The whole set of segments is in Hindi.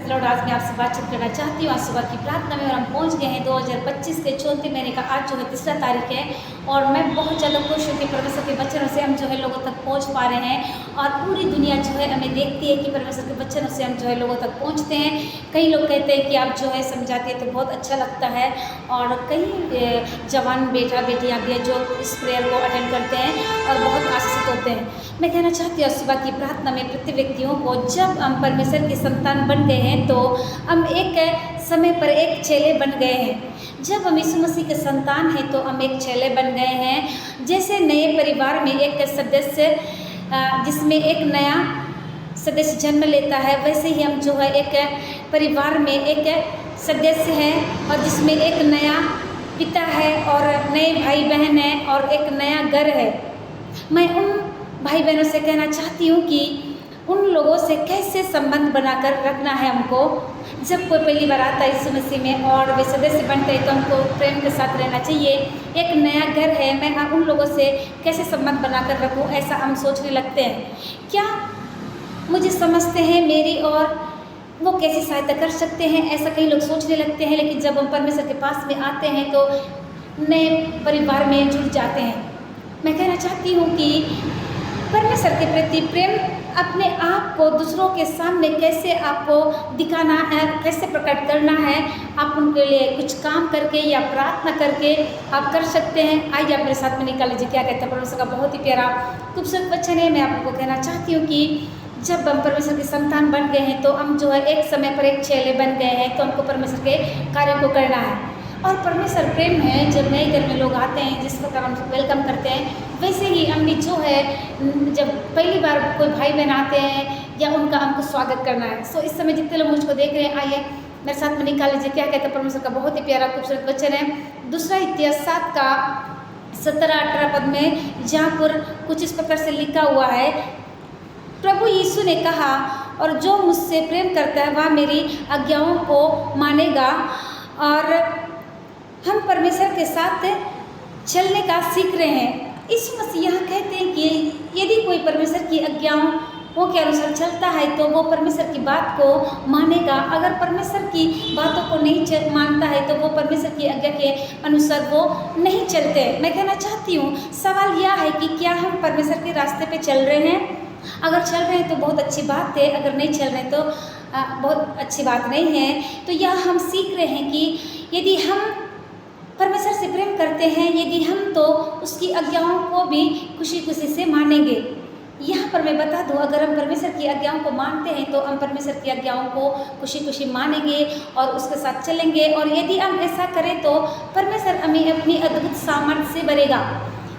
लॉर्ड, आज मैं आपसे बातचीत करना चाहती हूँ आज सुबह की प्रार्थना में। और हम पहुँच गए हैं 2025 के चौथे महीने का, आज जो है 3 तारीख है। और मैं बहुत ज़्यादा खुश हूँ कि परमेश्वर के वचनों से हम जो है लोगों तक पहुँच पा रहे हैं। और पूरी दुनिया जो है हमें देखती है कि परमेश्वर के वचनों से हम जो है लोगों तक पहुँचते हैं। कई लोग कहते हैं कि आप जो है समझाते हैं तो बहुत अच्छा लगता है। और कई जवान बेटा बेटियाँ भी हैं जो इस प्रेयर को अटेंड करते हैं और बहुत आशीषित होते हैं। मैं कहना चाहती हूँ सुबह की प्रार्थना में प्रति व्यक्तियों को, जब हम परमेश्वर की संतान बन गए हैं तो हम एक समय पर एक चेले बन गए हैं। जब हम यीशु मसीह के संतान हैं तो हम एक चेले बन गए हैं। जैसे नए परिवार में एक सदस्य जिसमें एक नया सदस्य जन्म लेता है, वैसे ही हम जो है एक परिवार में एक सदस्य हैं और जिसमें एक नया पिता है और नए भाई बहन हैं और एक नया घर है। मैं उन भाई बहनों से कहना चाहती हूँ कि उन लोगों से कैसे संबंध बनाकर रखना है हमको। जब कोई पहली बार आता है यीशु मसीह में और वे सदस्य बनते हैं तो हमको प्रेम के साथ रहना चाहिए। एक नया घर है, मैं उन लोगों से कैसे संबंध बनाकर रखूँ, ऐसा हम सोचने लगते हैं। क्या मुझे समझते हैं मेरी और वो कैसी सहायता कर सकते हैं, ऐसा कई लोग सोचने लगते हैं। लेकिन जब हम परमेश्वर के पास में आते हैं तो नए परिवार में जुड़ जाते हैं। मैं कहना चाहती हूँ कि परमेश्वर के प्रति प्रेम अपने आप को दूसरों के सामने कैसे आपको दिखाना है, कैसे प्रकट करना है, आप उनके लिए कुछ काम करके या प्रार्थना करके आप कर सकते हैं। आइए आप मेरे साथ में निकाल लीजिए क्या कहते हैं परमेश्वर का बहुत ही प्यारा खूबसूरत वचन है। मैं आपको कहना चाहती हूँ कि जब हम परमेश्वर की संतान बन गए हैं तो हम जो है एक समय पर एक चेले बन गए हैं, तो हमको परमेश्वर के कार्य को करना है। और परमेश्वर प्रेम है। जब नए घर में लोग आते हैं, जिस प्रकार हम वेलकम करते हैं, वैसे ही हम भी जो है जब पहली बार कोई भाई बहन आते हैं या उनका हमको स्वागत करना है। सो इस समय जितने लोग मुझको देख रहे हैं, आइए मेरे साथ में निकाल लीजिए क्या कहते हैं परमेश्वर का बहुत ही प्यारा खूबसूरत वचन है। दूसरा इतिहास 7 का 17-18 पद में जहाँ पर कुछ इस प्रकार से लिखा हुआ है, प्रभु यीशु ने कहा, और जो मुझसे प्रेम करता है वह मेरी आज्ञाओं को मानेगा। और हम परमेश्वर के साथ चलने का सीख रहे हैं। यीशु मसीह यहाँ कहते हैं कि यदि कोई परमेश्वर की आज्ञाओं के अनुसार चलता है तो वो परमेश्वर की बात को मानेगा। अगर परमेश्वर की बातों को नहीं मानता है तो वो परमेश्वर की आज्ञा के अनुसार वो नहीं चलते। मैं कहना चाहती हूँ सवाल यह है कि क्या हम परमेश्वर के रास्ते पे चल रहे हैं। अगर चल रहे हैं तो बहुत अच्छी बात है, अगर नहीं चल रहे हैं तो बहुत अच्छी बात नहीं है। तो यह हम सीख रहे हैं कि यदि हम परमेश्वर से प्रेम करते हैं, यदि हम तो उसकी आज्ञाओं को भी खुशी खुशी से मानेंगे। यहाँ पर मैं बता दूँ, अगर हम परमेश्वर की आज्ञाओं को मानते हैं तो हम परमेश्वर की आज्ञाओं को खुशी खुशी मानेंगे और उसके साथ चलेंगे। और यदि हम ऐसा करें तो परमेश्वर हमें अपनी अद्भुत सामर्थ्य से भरेगा।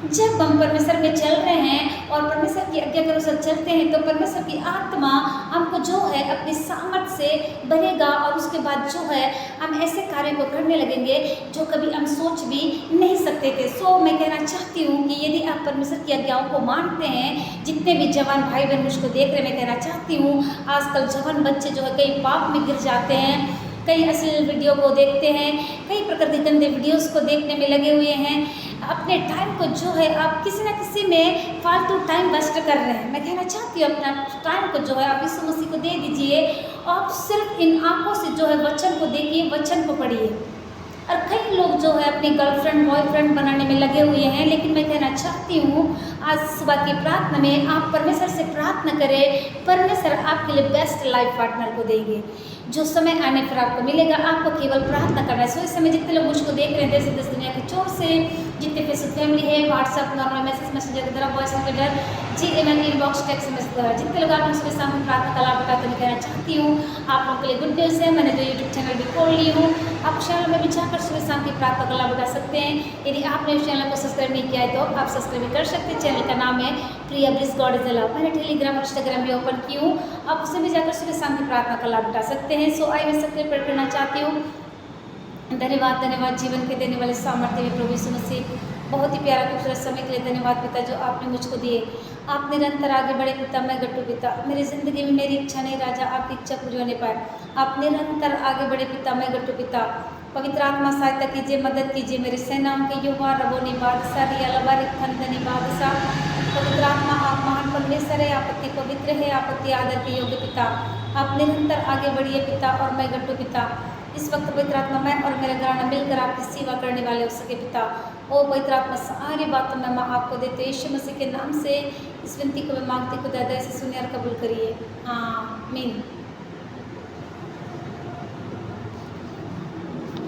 जब हम परमेश्वर में चल रहे हैं और परमेश्वर की आज्ञा के अनुसार चलते हैं तो परमेश्वर की आत्मा हमको जो है अपनी सामर्थ्य से भरेगा। और उसके बाद जो है हम ऐसे कार्य को करने लगेंगे जो कभी हम सोच भी नहीं सकते थे। सो मैं कहना चाहती हूँ कि यदि आप परमेश्वर की आज्ञाओं को मानते हैं, जितने भी जवान भाई बहन मुझको देख रहे हैं, मैं कहना चाहती हूँ आजकल जवान बच्चे जो है कई पाप में गिर जाते हैं, कई अश्लील वीडियो को देखते हैं, कई प्रकार के गंदे वीडियोस को देखने में लगे हुए हैं। अपने टाइम को जो है आप किसी न किसी में फालतू टाइम वेस्ट कर रहे हैं। मैं कहना चाहती हूँ अपना टाइम को जो है आप यीशु मसीह को दे दीजिए। आप सिर्फ इन आंखों से जो है वचन को देखिए, वचन को पढ़िए। और कई लोग जो है अपनी गर्लफ्रेंड बॉयफ्रेंड बनाने में लगे हुए हैं। लेकिन मैं कहना चाहती हूँ आज सुबह की प्रार्थना में आप परमेश्वर से प्रार्थना करें, परमेश्वर आपके लिए बेस्ट लाइफ पार्टनर को देंगे। जो समय आने पर आपको मिलेगा, आपको केवल प्रार्थना करना है। सो इस समय जितने लोग मुझको देख रहे हैं देश देश दुनिया के चोर से, जितने फेसबुक फैमिली है, व्हाट्सअप नॉर्मल मैसेज मैसेंजर के द्वारा, voice messenger, GML inbox text message द्वारा, जितने लोग आप मुझके सामने प्रार्थना का लाभ उठाते मैं कहना चाहती हूँ आप लोगों के लिए गुड न्यूज़ है। मैंने जो यूट्यूब चैनल भी खोल ली हूँ, आप चैनल में भी जाकर सुबह शाम की प्रार्थना का लाभ उठा सकते हैं। यदि आपने उस चैनल को सब्सक्राइब नहीं किया है तो आप सब्सक्राइब कर सकते हैं। चैनल का नाम है प्रिया ब्लिस गॉड इज लव। मैंने टेलीग्राम और इंस्टाग्राम भी ओपन की हूँ, आप उसमें भी जाकर सुबह शाम की प्रार्थना का लाभ उठा सकते हैं। सो आई मैं सबके प्रेयर करना चाहती हूँ। धन्यवाद धन्यवाद जीवन के देने वाले सामर्थ्य में प्रभु यीशु मसीह, बहुत ही प्यारा खूबसूरत समय के लिए धन्यवाद पिता जो आपने मुझको दिए। आप निरंतर आगे बढ़े पिता, मैं गट्टू पिता, मेरी ज़िंदगी में मेरी इच्छा नहीं राजा, आपकी इच्छा पूरी होने पाए। आप निरंतर आगे बढ़े पिता, मैं गट्टू पिता। पवित्र आत्मा सहायता कीजिए, मदद कीजिए मेरे सेनाओं के युवा रबोनी बादशाह रिया लबारिक खंदनी बादशाह। पवित्र आत्मा आप महान परमेश्वर है, आप अति पवित्र है, आप अति आदर के योग्य पिता। आप निरंतर आगे बढ़िए पिता, और मैं गट्टू पिता, इस वक्त पवित्र आत्मा मैं और मेरा घराना मिलकर आपकी सेवा करने वाले हो सके पिता। ओ पवित्र आत्मा सारी बातों में मैं आपको देते यीशु मसीह के नाम से इस विनती को मैं मांगती, खुदा दया से सुनिए और कबूल करिए। आमीन।